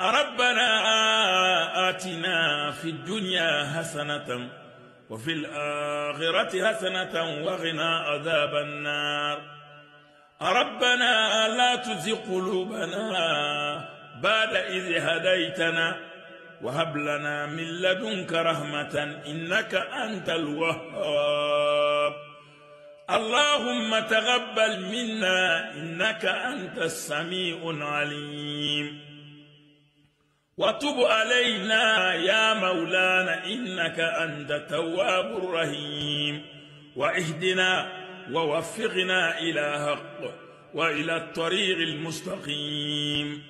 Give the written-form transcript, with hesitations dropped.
ربنا آتنا في الدنيا حسنة وفي الآخرة حسنة وقنا عذاب النار. ربنا لا تزغ قلوبنا بعد إذ هديتنا وهب لنا من لدنك رحمة إنك أنت الوهاب. اللهم تقبل منا إنك أنت السميع العليم وتب علينا يا مولانا إنك أنت التواب الرحيم. واهدنا ووفقنا إلى حق وإلى الطريق المستقيم.